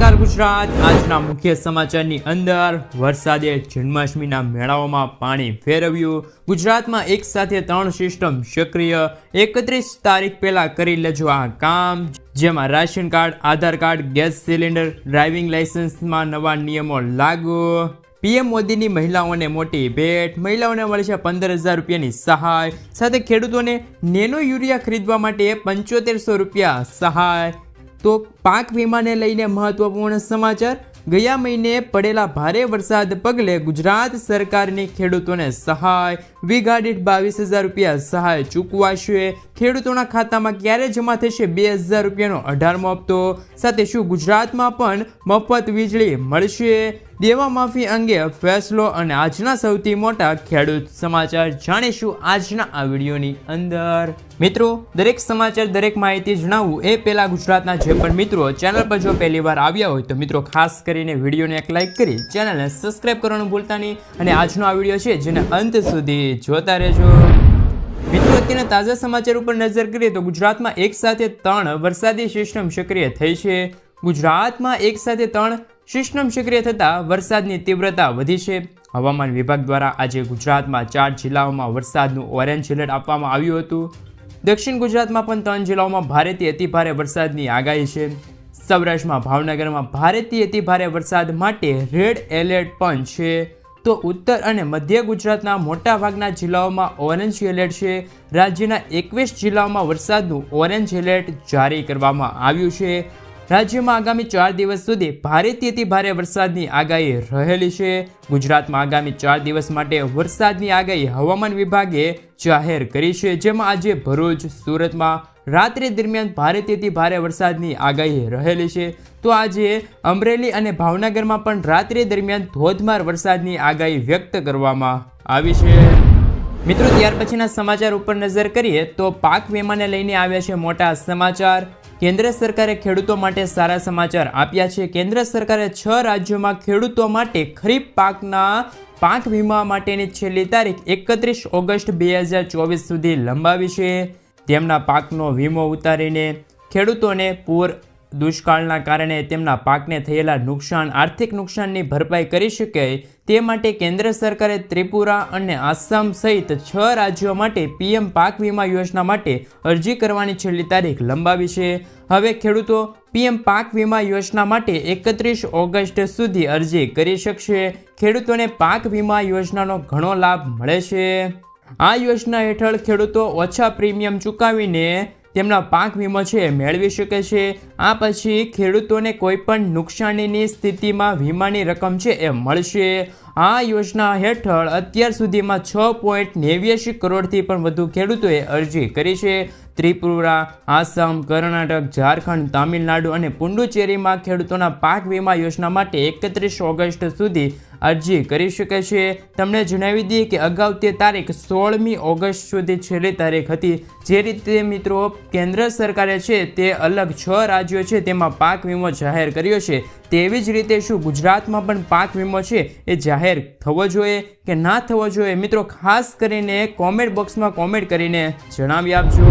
નમસ્કાર ગુજરાત। આજના મુખ્ય સમાચારની અંદર વરસાદે જન્માષ્ટમીના મેળાઓમાં પાણી ફેરવ્યું। ગુજરાતમાં એક સાથે 3 સિસ્ટમ સક્રિય। 31 તારીખ પહેલા કરી લેજો આ કામ, જેમાં રાશન કાર્ડ, આધાર કાર્ડ, ગેસ સિલિન્ડર, ડ્રાઇવિંગ લાયસન્સમાં નવા નિયમો લાગુ। પીએમ મોદીની મહિલાઓને મોટી ભેટ, મહિલાઓને મળશે 15,000 રૂપિયાની સહાય, સાથે ખેડૂતોને નેનો યુરિયા ખરીદવા માટે 7500 રૂપિયા સહાય। તો પાક વીમાને લઈને મહત્વપૂર્ણ સમાચાર। ગયા મહિને પડેલા ભારે વરસાદ પગલે ગુજરાત સરકારની ખેડૂતોને સહાય, વીઘા દીઠ 22,000 રૂપિયા સહાય ચૂકવાશે। ખેડૂતોના ખાતામાં ક્યારે જમા થશે 2,000 રૂપિયાનો 18મો હપ્તો? સાથે શું ગુજરાતમાં પણ મફત વીજળી મળશે? દેવા માફી અંગે ફેસલો અને આજના સૌથી મોટા ખેડૂત સમાચાર જાણીશું આજના આ વિડીયોની અંદર। મિત્રો, દરેક સમાચાર, દરેક માહિતી જણાવવું એ પહેલા ગુજરાતના જે પણ મિત્રો ચેનલ પર જો પહેલી વાર આવ્યા હોય તો મિત્રો ખાસ કરીને વિડીયોને એક લાઈક કરી ચેનલને સબસ્ક્રાઇબ કરવાનું ભૂલતા નહીં અને આજનો આ વિડીયો છે જેને અંત સુધી જોતા રહેજો। મિત્રો, અત્યારના તાજા સમાચાર ઉપર નજર કરીએ તો ગુજરાતમાં એક સાથે 3 વરસાદી સિસ્ટમ સક્રિય થઈ છે। ગુજરાતમાં એક સાથે 3 સિસ્ટમ સક્રિય થતાં વરસાદની તીવ્રતા વધી છે। હવામાન વિભાગ દ્વારા આજે ગુજરાતમાં 4 જિલ્લાઓમાં વરસાદનું ઓરેન્જ એલર્ટ આપવામાં આવ્યું હતું। દક્ષિણ ગુજરાતમાં પણ 3 જિલ્લાઓમાં ભારેથી અતિભારે વરસાદની આગાહી છે। સૌરાષ્ટ્રમાં ભાવનગરમાં ભારેથી અતિભારે વરસાદ માટે રેડ એલર્ટ પણ છે। તો ઉત્તર અને મધ્ય ગુજરાતના મોટાભાગના જિલ્લાઓમાં ઓરેન્જ એલર્ટ છે। રાજ્યના 21 જિલ્લાઓમાં વરસાદનું ઓરેન્જ એલર્ટ જારી કરવામાં આવ્યું છે। રાજ્યમાં આગામી 4 દિવસ સુધી ભારેથી અતિભારે વરસાદની આગાહી રહેલી છે। ગુજરાતમાં આગામી 4 દિવસ માટે વરસાદની આગાહી હવામાન વિભાગે જાહેર કરી છે, જેમાં આજે ભરૂચ, સુરતમાં રાત્રિ દરમિયાન ભારેથી અતિભારે વરસાદની આગાહી રહેલી છે। તો આજે અમરેલી અને ભાવનગરમાં પણ રાત્રિ દરમિયાન ધોધમાર વરસાદની આગાહી વ્યક્ત કરવામાં આવી છે। મિત્રો, ત્યાર પછીના સમાચાર ઉપર નજર કરીએ તો પાક વીમાને લઈને આવ્યા છે મોટા સમાચાર। કેન્દ્ર સરકારે ખેડૂતો માટે સારા સમાચાર આપ્યા છે। કેન્દ્ર સરકારે 6 રાજ્યોમાં ખેડૂતો માટે ખરીફ પાકના પાક વીમા માટેની છેલ્લી તારીખ 31 ઓગસ્ટ 2024 સુધી લંબાવી છે। તેમના પાકનો વીમો ઉતારીને ખેડૂતોને પૂર, દુષ્કાળના કારણે તેમના પાકને થયેલા નુકસાન, આર્થિક નુકસાનની ભરપાઈ કરી શકે તે માટે કેન્દ્ર સરકારે ત્રિપુરા અને આસામ સહિત 6 રાજ્યો માટે પીએમ પાક વીમા યોજના માટે અરજી કરવાની છેલ્લી તારીખ લંબાવી છે। હવે ખેડૂતો પીએમ પાક વીમા યોજના માટે 31 ઓગસ્ટ સુધી અરજી કરી શકશે। ખેડૂતોને પાક વીમા યોજનાનો ઘણો લાભ મળે છે। આ યોજના હેઠળ ખેડૂતો ઓછા પ્રીમિયમ ચૂકવીને તેમના પાક વીમો છે મેળવી શકે છે। આ પછી ખેડૂતોને કોઈ પણ નુકસાનીની સ્થિતિમાં વીમાની રકમ છે એ મળશે। આ યોજના હેઠળ અત્યાર સુધીમાં 6.89 કરોડથી પણ વધુ ખેડૂતોએ અરજી કરી છે। ત્રિપુરા, આસામ, કર્ણાટક, ઝારખંડ, તામિલનાડુ અને પુડુચેરીમાં ખેડૂતોના પાક વીમા યોજના માટે 31 ઓગસ્ટ સુધી અરજી કરી શકે છે। તમને જણાવી દઈએ કે અગાઉ તે તારીખ 16મી ઓગસ્ટ સુધી છેલ્લી તારીખ હતી। જે રીતે મિત્રો કેન્દ્ર સરકારે છે તે અલગ 6 રાજ્યો છે તેમાં પાક વીમો જાહેર કર્યો છે, તેવી જ રીતે શું ગુજરાતમાં પણ પાક વીમો છે એ જાહેર થવો જોઈએ કે ના થવો જોઈએ? મિત્રો, ખાસ કરીને કોમેન્ટ બોક્સમાં કોમેન્ટ કરીને જણાવી આપજો।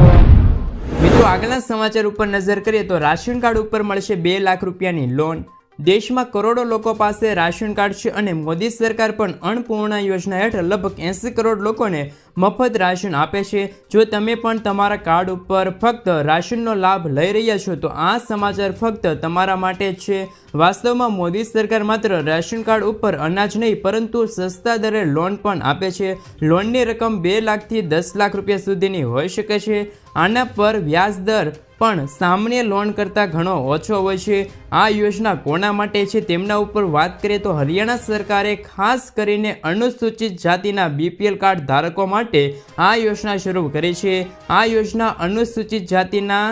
મિત્રો, આગળના સમાચાર ઉપર નજર કરીએ તો રાશન કાર્ડ ઉપર મળશે 2 લાખ રૂપિયાની લોન। દેશમાં કરોડો લોકો પાસે રાશન કાર્ડ છે અને મોદી સરકાર પણ અન્નપૂર્ણા યોજના હેઠળ લગભગ 80 કરોડ લોકોને મફત રાશન આપે છે। જો તમે પણ તમારા કાર્ડ ઉપર ફક્ત રાશનનો લાભ લઈ રહ્યા છો તો આ સમાચાર ફક્ત તમારા માટે જ છે। વાસ્તવમાં મોદી સરકાર માત્ર રાશન કાર્ડ ઉપર અનાજ નહીં પરંતુ સસ્તા દરે લોન પણ આપે છે। લોનની રકમ 2 લાખથી 10 લાખ રૂપિયા સુધીની હોઈ શકે છે। આના પર વ્યાજ દર પણ સામાન્ય લોન કરતાં ઘણો ઓછો હોય છે। આ યોજના કોના માટે છે તેમના ઉપર વાત કરીએ તો હરિયાણા સરકારે ખાસ કરીને અનુસૂચિત જાતિના બીપીએલ કાર્ડ ધારકો માટે આ યોજના શરૂ કરી છે। આ યોજના અનુસૂચિત જાતિના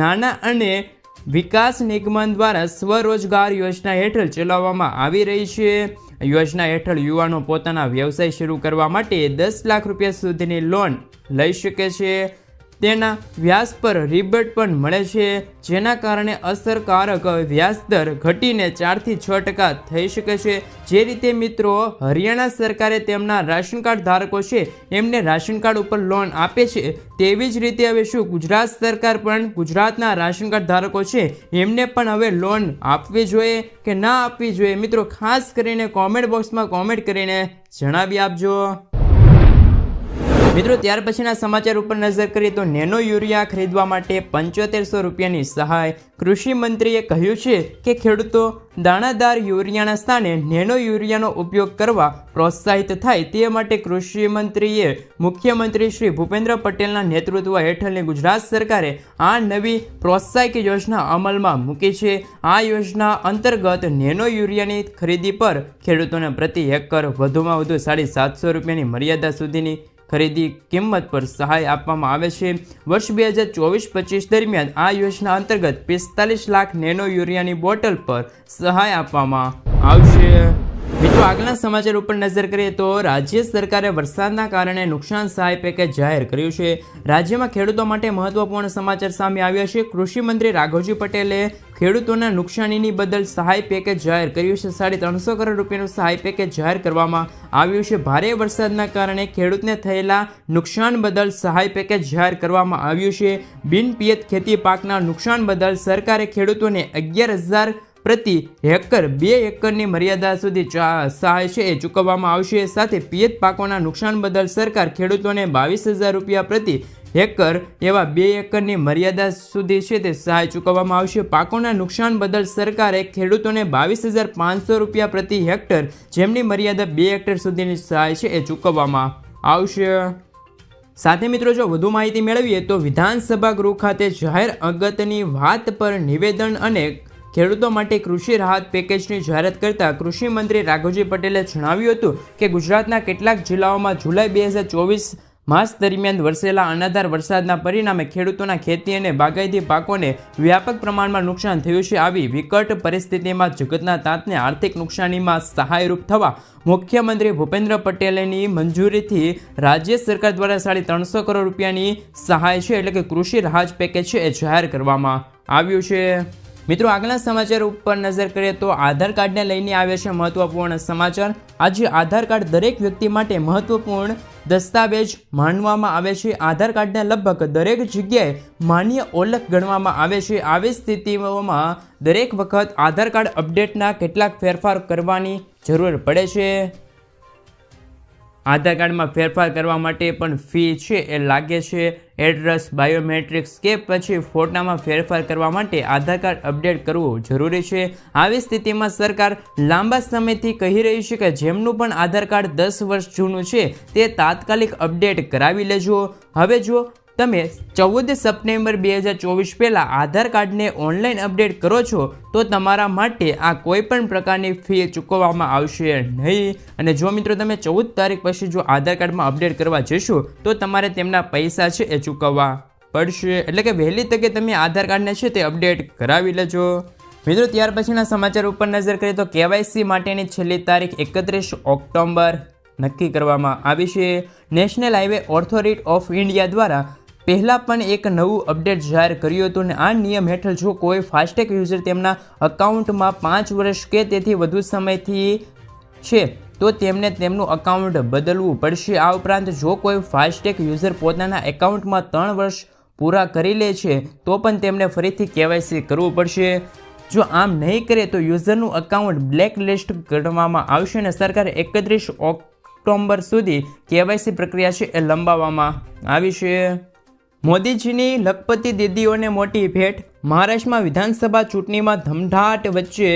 નાણાં અને વિકાસ નિગમ દ્વારા સ્વરોજગાર યોજના હેઠળ ચલાવવામાં આવી રહી છે। યોજના હેઠળ યુવાનો પોતાના વ્યવસાય શરૂ કરવા માટે 10 લાખ રૂપિયા સુધીની લોન લઈ શકે છે। તેના વ્યાજ પર રિબેટ પણ મળે છે, જેના કારણે અસરકારક વ્યાજદર ઘટીને 4 થી 6% થઈ શકે છે। જે રીતે મિત્રો હરિયાણા સરકારે તેમના રાશન કાર્ડ ધારકો છે એમને રાશન કાર્ડ ઉપર લોન આપે છે, તેવી જ રીતે હવે શું ગુજરાત સરકાર પણ ગુજરાતના રાશન કાર્ડ ધારકો છે એમને પણ હવે લોન આપવી જોઈએ કે ના આપવી જોઈએ? મિત્રો ખાસ કરીને કોમેન્ટ બોક્સમાં કોમેન્ટ કરીને જણાવી આપજો। મિત્રો ત્યાર પછીના સમાચાર ઉપર નજર કરીએ તો નેનો યુરિયા ખરીદવા માટે 7500 રૂપિયાની સહાય। કૃષિ મંત્રીએ કહ્યું છે કે ખેડૂતો દાણાદાર યુરિયાના સ્થાને નેનો યુરિયાનો ઉપયોગ કરવા પ્રોત્સાહિત થાય તે માટે કૃષિ મંત્રીએ મુખ્યમંત્રી શ્રી ભૂપેન્દ્ર પટેલના નેતૃત્વ હેઠળની ગુજરાત સરકારે આ નવી પ્રોત્સાહક યોજના અમલમાં મૂકી છે। આ યોજના અંતર્ગત નેનો યુરિયાની ખરીદી પર ખેડૂતોને પ્રતિ હેક્ટર વધુમાં વધુ 750 રૂપિયાની મર્યાદા સુધીની ખરીદી કિંમત પર સહાય આપવામાં આવે છે। વર્ષ 2024-25 દરમિયાન આ યોજના અંતર્ગત 45 લાખ નેનો યુરિયાની બોટલ પર સહાય આપવામાં આવશે। મિત્રો આગળના સમાચાર ઉપર નજર કરીએ તો રાજ્ય સરકારે વરસાદના કારણે નુકસાન સહાય પેકેજ જાહેર કર્યું છે। રાજ્યમાં ખેડૂતો માટે મહત્વપૂર્ણ સમાચાર સામે આવ્યા છે। કૃષિ મંત્રી રાઘવજી પટેલે ખેડૂતોના નુકસાનીની બદલ સહાય પેકેજ જાહેર કર્યું છે। 350 કરોડ રૂપિયાનું સહાય પેકેજ જાહેર કરવામાં આવ્યું છે। ભારે વરસાદના કારણે ખેડૂતને થયેલા નુકસાન બદલ સહાય પેકેજ જાહેર કરવામાં આવ્યું છે। બિનપિયત ખેતી પાકના નુકસાન બદલ સરકારે ખેડૂતોને 11,000 પ્રતિ હેક્ટર 2 એકરની મર્યાદા સુધી સહાય છે એ ચૂકવવામાં આવશે। સાથે પિયત પાકોના નુકસાન બદલ સરકાર ખેડૂતોને 22,000 રૂપિયા પ્રતિ હેક્ટર એવા 2 એકરની મર્યાદા સુધી છે તે સહાય ચૂકવવામાં આવશે। પાકોના નુકસાન બદલ સરકારે ખેડૂતોને 22,500 રૂપિયા પ્રતિ હેક્ટર જેમની મર્યાદા 2 હેક્ટર સુધીની સહાય છે એ ચૂકવવામાં આવશે। સાથે મિત્રો જો વધુ માહિતી મેળવીએ તો વિધાનસભા ગૃહ ખાતે જાહેર અગત્યની વાત પર નિવેદન અને ખેડૂતો માટે કૃષિ રાહત પેકેજની જાહેરાત કરતા કૃષિ મંત્રી રાઘવજી પટેલે જણાવ્યું હતું કે ગુજરાતના કેટલાક જિલ્લાઓમાં જુલાઈ 2024 માસ દરમિયાન વરસેલા અનધાર વરસાદના પરિણામે ખેડૂતોના ખેતી અને બાગાયતી પાકોને વ્યાપક પ્રમાણમાં નુકસાન થયું છે। આવી વિકટ પરિસ્થિતિમાં જગતના તાતને આર્થિક નુકસાનીમાં સહાયરૂપ થવા મુખ્યમંત્રી ભૂપેન્દ્ર પટેલની મંજૂરીથી રાજ્ય સરકાર દ્વારા 350 કરોડ રૂપિયાની સહાય છે એટલે કે કૃષિ રાહત પેકેજ છે એ જાહેર કરવામાં આવ્યું છે। મિત્રો આગળના સમાચાર ઉપર નજર કરીએ તો આધાર કાર્ડને લઈને આવ્યા છે મહત્વપૂર્ણ સમાચાર। આજે આધાર કાર્ડ દરેક વ્યક્તિ માટે મહત્વપૂર્ણ દસ્તાવેજ માનવામાં આવે છે। આધાર કાર્ડને લગભગ દરેક જગ્યાએ માન્ય ઓળખ ગણવામાં આવે છે। આવી સ્થિતિઓમાં દરેક વખત આધાર કાર્ડ અપડેટના કેટલાક ફેરફાર કરવાની જરૂર પડે છે। આધાર કાર્ડમાં ફેરફાર કરવા માટે પણ ફી છે એ લાગે છે। એડ્રેસ બાયોમેટ્રિક્સ કે પછી ફોટામાં ફેરફાર કરવા માટે આધાર કાર્ડ અપડેટ કરવું જરૂરી છે। આવી સ્થિતિમાં સરકાર લાંબા સમયથી કહી રહી છે કે જેમનું પણ આધાર કાર્ડ 10 વર્ષ જૂનું છે તે તાત્કાલિક અપડેટ કરાવી લેજો। હવે જો તમે 14 સપ્ટેમ્બર 2024 પહેલાં આધાર કાર્ડને ઓનલાઈન અપડેટ કરો છો તો તમારા માટે આ કોઈ પણ પ્રકારની ફી ચૂકવવામાં આવશે નહીં। અને જો મિત્રો તમે 14 તારીખ પછી જો આધાર કાર્ડમાં અપડેટ કરવા જશો તો તમારે તેમના પૈસા છે એ ચૂકવવા પડશે। એટલે કે વહેલી તકે તમે આધાર કાર્ડને છે તે અપડેટ કરાવી લેજો। મિત્રો ત્યાર પછીના સમાચાર ઉપર નજર કરીએ તો KYC માટેની છેલ્લી તારીખ 31 ઓક્ટોબર નક્કી કરવામાં આવી છે। National highway authority of India દ્વારા પહેલાં પણ એક નવું અપડેટ જાહેર કર્યું હતું અને આ નિયમ હેઠળ જો કોઈ ફાસ્ટેગ યુઝર તેમના અકાઉન્ટમાં 5 વર્ષ કે તેથી વધુ સમયથી છે તો તેમને તેમનું અકાઉન્ટ બદલવું પડશે। આ ઉપરાંત જો કોઈ ફાસ્ટેગ યુઝર પોતાના એકાઉન્ટમાં 3 વર્ષ પૂરા કરી લે છે તો પણ તેમને ફરીથી KYC કરવું પડશે। જો આમ નહીં કરે તો યુઝરનું અકાઉન્ટ બ્લેક લિસ્ટ કરવામાં આવશે અને સરકારે 31 ઓક્ટોબર સુધી KYC પ્રક્રિયા છે એ લંબાવવામાં આવી છે। મોદીજીની લખપતિ દીદીઓને મોટી ભેટ। મહારાષ્ટ્રમાં વિધાનસભા ચૂંટણીમાં ધમધાટ વચ્ચે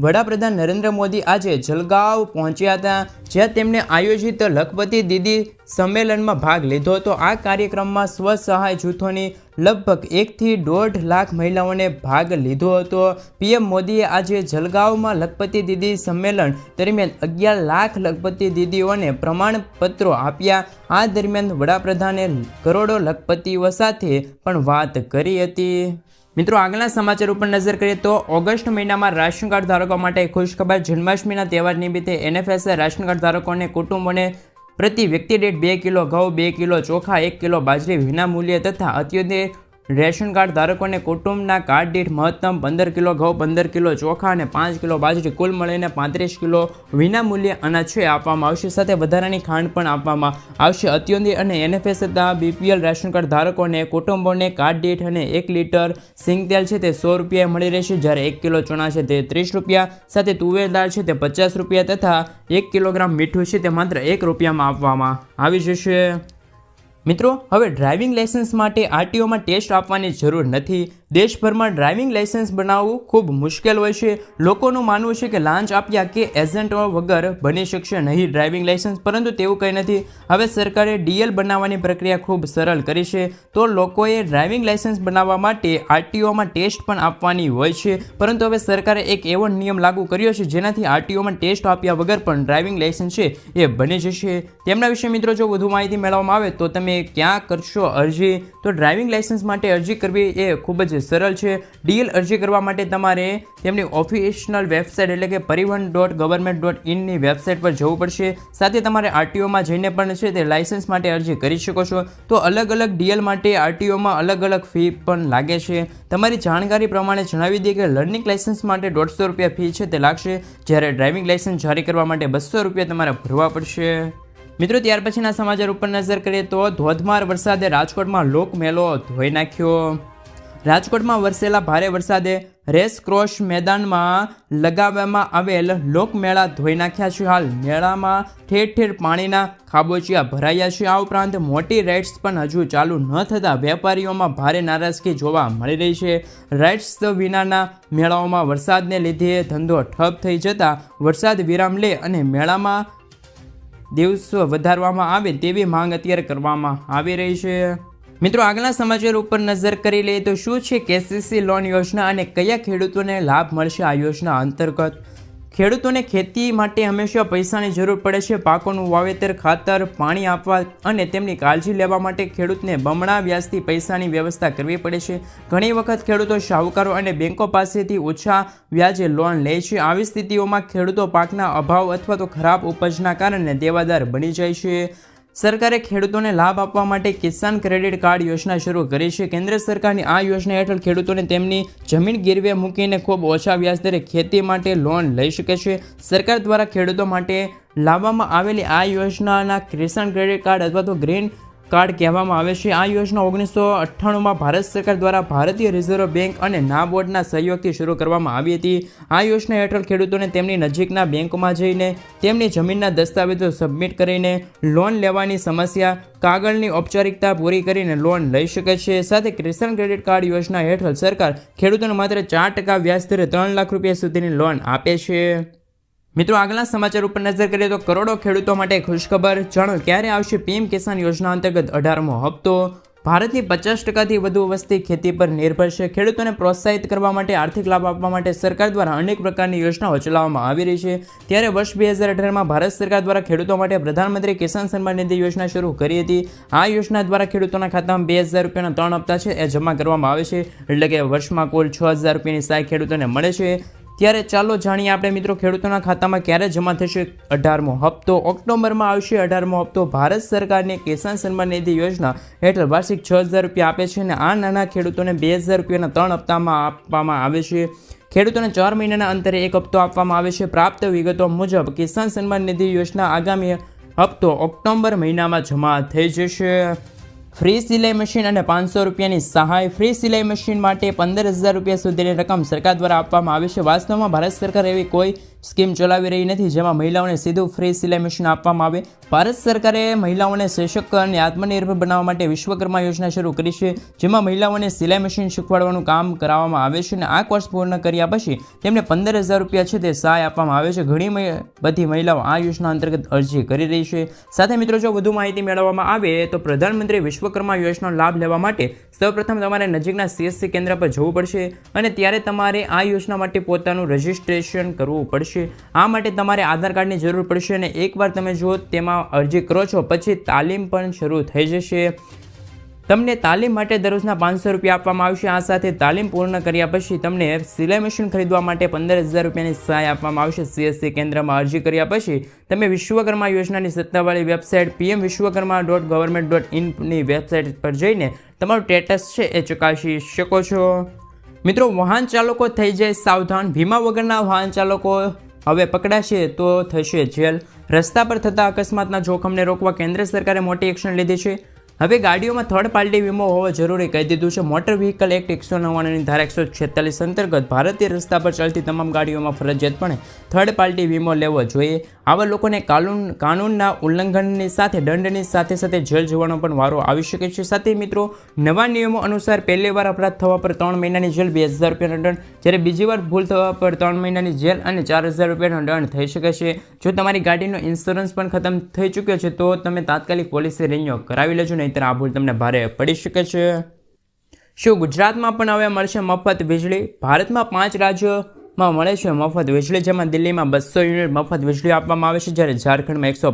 વડાપ્રધાન નરેન્દ્ર મોદી આજે જલગાંવ પહોંચ્યા હતા, જ્યાં તેમણે આયોજિત લખપતિ દીદી સંમેલનમાં ભાગ લીધો હતો। આ કાર્યક્રમમાં સ્વસહાય જૂથોની લગભગ 1 થી 1.5 લાખ મહિલાઓને ભાગ લીધો હતો। PM મોદીએ આજે જલગાંવમાં લખપતિ દીદી સંમેલન દરમિયાન 11 લાખ લખપતિ દીદીઓને પ્રમાણપત્રો આપ્યા। આ દરમિયાન વડાપ્રધાને કરોડો લખપતિઓ સાથે પણ વાત કરી હતી। મિત્રો આગળના સમાચાર ઉપર નજર કરીએ તો ઓગસ્ટ મહિનામાં રાશન કાર્ડ ધારકો માટે ખુશખબર। જન્માષ્ટમીના તહેવાર નિમિત્તે NFSA રાશન કાર્ડ ધારકોને કુટુંબોને પ્રતિ વ્યક્તિ દીઠ 2 કિલો ઘઉં, 2 કિલો ચોખા, 1 કિલો બાજરી વિનામૂલ્યે તથા અત્યોદય રેશન કાર્ડ ધારકોને કુટુંબના કાર્ડ દીઠ મહત્તમ 15 કિલો ઘઉં, 15 કિલો ચોખા અને 5 કિલો બાજરી કુલ મળીને 35 કિલો વિનામૂલ્યે અનાજ છે આપવામાં આવશે. સાથે વધારાની ખાંડ પણ આપવામાં આવશે. અત્યોદય અને NFS તથા BPL રેશન કાર્ડ ધારકોને કુટુંબોને કાર્ડ દીઠ અને 1 લીટર સિંગતેલ છે તે 100 રૂપિયા મળી રહેશે, જ્યારે 1 કિલો ચણા છે તે 30 રૂપિયા, સાથે તુવેર દાળ છે તે 50 રૂપિયા તથા 1 કિલોગ્રામ મીઠું છે તે માત્ર 1 રૂપિયામાં આપવામાં આવી જશે. મિત્રો, હવે ડ્રાઇવિંગ લાયસન્સ માટે RTOમાં ટેસ્ટ આપવાની જરૂર નથી. દેશભરમાં ડ્રાઇવિંગ લાયસન્સ બનાવવું ખૂબ મુશ્કેલ હોય છે. લોકોનું માનવું છે કે લાંચ આપ્યા કે એજન્ટો વગર બની શકશે નહીં ડ્રાઇવિંગ લાયસન્સ, પરંતુ તેવું કંઈ નથી. હવે સરકારે DL બનાવવાની પ્રક્રિયા ખૂબ સરળ કરી છે. તો લોકોએ ડ્રાઇવિંગ લાયસન્સ બનાવવા માટે RTOમાં ટેસ્ટ પણ આપવાની હોય છે, પરંતુ હવે સરકારે એક એવો નિયમ લાગુ કર્યો છે જેનાથી RTOમાં ટેસ્ટ આપ્યા વગર પણ ડ્રાઇવિંગ લાયસન્સ છે એ બની જશે. તેમના વિશે મિત્રો જો વધુ માહિતી મેળવવામાં આવે તો તમે ક્યાં કરશો અરજી? તો ડ્રાઇવિંગ લાયસન્સ માટે અરજી કરવી એ ખૂબ જ સરળ છે. DL અરજી કરવા માટે તમારે તેમની ઓફિશિયલ વેબસાઇટ એટલે કે parivahan.government.in ની વેબસાઇટ પર જવું પડશે. સાથે તમારે RTOમાં જઈને પણ છે તે લાયસન્સ માટે અરજી કરી શકો છો. તો અલગ અલગ DL માટે RTOમાં અલગ અલગ ફી પણ લાગે છે. તમારી જાણકારી પ્રમાણે જણાવી દઈએ કે લર્નિંગ લાયસન્સ માટે 150 રૂપિયા ફી છે તે લાગશે, જ્યારે ડ્રાઇવિંગ લાયસન્સ જારી કરવા માટે 200 રૂપિયા તમારે ભરવા પડશે. મિત્રો, ત્યાર પછીના સમાચાર ઉપર નજર કરીએ તો ધોધમાર વરસાદે રાજકોટમાં લોકમેળો ધોઈ નાખ્યો. રાજકોટમાં વરસેલા ભારે વરસાદે રેસક્રોસ મેદાનમાં લગાવવામાં આવેલ લોકમેળા ધોઈ નાખ્યા છે. હાલ મેળામાં ઠેર ઠેર પાણીના ખાબોચિયા ભરાયા છે. આ ઉપરાંત મોટી રાઇડ્સ પણ હજુ ચાલુ ન થતાં વેપારીઓમાં ભારે નારાજગી જોવા મળી રહી છે. રાઇડ્સ વિનાના મેળાઓમાં વરસાદને લીધે ધંધો ઠપ થઈ જતા વરસાદ વિરામ લે અને મેળામાં દિવસો વધારવામાં આવે તેવી માંગ અત્યારે કરવામાં આવી રહી છે. મિત્રો, આગળના સમાચાર ઉપર નજર કરી લઈએ તો શું છે KCC લોન યોજના અને કયા ખેડૂતોને લાભ મળશે આ યોજના અંતર્ગત? ખેડૂતોને ખેતી માટે હંમેશા પૈસાની જરૂર પડે છે. પાકોનું વાવેતર, ખાતર, પાણી આપવા અને તેમની કાળજી લેવા માટે ખેડૂતને બમણા વ્યાજથી પૈસાની વ્યવસ્થા કરવી પડે છે. ઘણી વખત ખેડૂતો શાહુકારો અને બેંકો પાસેથી ઓછા વ્યાજે લોન લે છે. આવી સ્થિતિઓમાં ખેડૂતો પાકના અભાવ અથવા તો ખરાબ ઉપજના કારણે દેવાદાર બની જાય છે. સરકારે ખેડૂતોને લાભ આપવા માટે કિસાન ક્રેડિટ કાર્ડ યોજના શરૂ કરી છે. કેન્દ્ર સરકારની આ યોજના હેઠળ ખેડૂતોને તેમની જમીન ગીરવે મૂકીને ખૂબ ઓછા વ્યાજદરે ખેતી માટે લોન લઈ શકે છે. સરકાર દ્વારા ખેડૂતો માટે લાવવામાં આવેલી આ યોજનાના કિસાન ક્રેડિટ કાર્ડ અથવા તો ગ્રીન કાર્ડ કહેવામાં આવે છે. આ યોજના 1998માં ભારત સરકાર દ્વારા ભારતીય રિઝર્વ બેંક અને નાબાર્ડના સહયોગથી શરૂ કરવામાં આવી હતી. આ યોજના હેઠળ ખેડૂતોને તેમની નજીકના બેંકમાં જઈને તેમની જમીનના દસ્તાવેજો સબમિટ કરીને લોન લેવાની સમસ્યા કાગળની ઔપચારિકતા પૂરી કરીને લોન લઈ શકે છે. સાથે કિસાન ક્રેડિટ કાર્ડ યોજના હેઠળ સરકાર ખેડૂતોને માત્ર 4% વ્યાજદરે 3 લાખ રૂપિયા સુધીની લોન આપે છે. મિત્રો, આગળના સમાચાર ઉપર નજર કરીએ તો કરોડો ખેડૂતો માટે ખુશખબર. જાણો ક્યારે આવશે PM કિસાન યોજના અંતર્ગત 18મો હપ્તો. ભારતની 50%થી વધુ વસ્તી ખેતી પર નિર્ભર છે. ખેડૂતોને પ્રોત્સાહિત કરવા માટે આર્થિક લાભ આપવા માટે સરકાર દ્વારા અનેક પ્રકારની યોજનાઓ ચલાવવામાં આવી રહી છે. ત્યારે વર્ષ 2018માં ભારત સરકાર દ્વારા ખેડૂતો માટે પ્રધાનમંત્રી કિસાન સન્માન નિધિ યોજના શરૂ કરી હતી. આ યોજના દ્વારા ખેડૂતોના ખાતામાં 2000 રૂપિયાના 3 હપ્તા છે એ જમા કરવામાં આવે છે, એટલે કે વર્ષમાં કુલ 6000 રૂપિયાની સહાય ખેડૂતોને મળે છે. ત્યારે ચાલો જાણીએ આપણે મિત્રો ખેડૂતોના ખાતામાં ક્યારે જમા થશે 18મો હપ્તો. ઓક્ટોબરમાં આવશે 18મો હપ્તો. ભારત સરકારની કિસાન સન્માન નિધિ યોજના હેઠળ વાર્ષિક 6000 રૂપિયા આપે છે અને આ નાના ખેડૂતોને 2000 રૂપિયાના 3 હપ્તામાં આપવામાં આવે છે. ખેડૂતોને 4 મહિનાના અંતરે એક હપ્તો આપવામાં આવે છે. પ્રાપ્ત વિગતો મુજબ કિસાન સન્માન નિધિ યોજના આગામી હપ્તો ઓક્ટોબર મહિનામાં જમા થઈ જશે. ફ્રી સિલાઈ મશીન અને 500 રૂપિયાની સહાય. ફ્રી સિલાઈ મશીન માટે 15000 રૂપિયા સુધીની રકમ સરકાર દ્વારા આપવામાં આવે છે. વાસ્તવમાં ભારત સરકાર એવી કોઈ સ્કીમ ચલાવી રહી નથી જેમાં મહિલાઓને સીધું ફ્રી સિલાઈ મશીન આપવામાં આવે. ભારત સરકારે મહિલાઓને સશક્ત અને આત્મનિર્ભર બનાવવા માટે વિશ્વકર્મા યોજના શરૂ કરી છે, જેમાં મહિલાઓને સિલાઈ મશીન શીખવાડવાનું કામ કરાવવામાં આવે છે અને આ કોર્સ પૂર્ણ કર્યા પછી તેમને 15000 રૂપિયા છે તે સહાય આપવામાં આવે છે. ઘણી બધી મહિલાઓ આ યોજના અંતર્ગત અરજી કરી રહી છે. સાથે મિત્રો જો વધુ માહિતી મેળવવામાં આવે તો પ્રધાનમંત્રી વિશ્વકર્મા યોજનાનો લાભ લેવા માટે સૌપ્રથમ તમારે નજીકના CSC કેન્દ્ર પર જવું પડશે અને ત્યારે તમારે આ યોજના માટે પોતાનું રજિસ્ટ્રેશન કરવું પડશે. આ માટે તમારે આધાર કાર્ડની જરૂર પડશે અને એકવાર તમે જો તેમાં અરજી કરો છો પછી તાલીમ પણ શરૂ થઈ જશે. તમને તાલીમ માટે દરરોજના 500 રૂપિયા આપવામાં આવશે. આ સાથે તાલીમ પૂર્ણ કર્યા પછી તમને સિલાઈ મશીન ખરીદવા માટે 15,000 રૂપિયાની સહાય આપવામાં આવશે. CSC કેન્દ્રમાં અરજી કર્યા પછી તમે વિશ્વકર્મા યોજનાની સત્તાવાળી વેબસાઇટ pmvishwakarma.government.in ની વેબસાઇટ પર જઈને તમારું સ્ટેટસ છે એ ચકાસી શકો છો. મિત્રો, વાહન ચાલકો થઈ જાય સાવધાન. વીમા વગરના વાહન ચાલકો હવે પકડાશે તો થશે જેલ. રસ્તા પર થતા અકસ્માતના જોખમને રોકવા કેન્દ્ર સરકારે મોટી એક્શન લીધી છે. હવે ગાડીઓમાં થર્ડ પાર્ટી વીમો હોવો જરૂરી કહી દીધું છે. મોટર વ્હીકલ એક્ટ 199ની ધારા 146 અંતર્ગત ભારતીય રસ્તા પર ચાલતી તમામ ગાડીઓમાં ફરજિયાતપણે થર્ડ પાર્ટી વીમો લેવો જોઈએ. આવા લોકોને કાનૂનના ઉલ્લંઘનની સાથે દંડની સાથે સાથે જેલ જવાનો પણ વારો આવી શકે છે. સાથે મિત્રો, નવા નિયમો અનુસાર પહેલી વાર અપરાધ થવા પર 3 મહિનાની જેલ, 2,000 રૂપિયાનો દંડ, જ્યારે બીજી વાર ભૂલ થવા પર 3 મહિનાની જેલ અને 4,000 રૂપિયાનો દંડ થઈ શકે છે. જો તમારી ગાડીનો ઇન્સ્યોરન્સ પણ ખતમ થઈ ચૂક્યો છે તો તમે તાત્કાલિક પોલિસી રિન્યુ કરાવી લેજો, નહીંતર આ ભૂલ તમને ભારે પડી શકે છે. શું ગુજરાતમાં પણ હવે મળશે મફત વીજળી? ભારતમાં 5 રાજ્યોમાં મળે છે મફત વીજળી, જેમાં દિલ્હીમાં 200 યુનિટ મફત વીજળી આપવામાં આવે છે, જ્યારે ઝારખંડમાં 150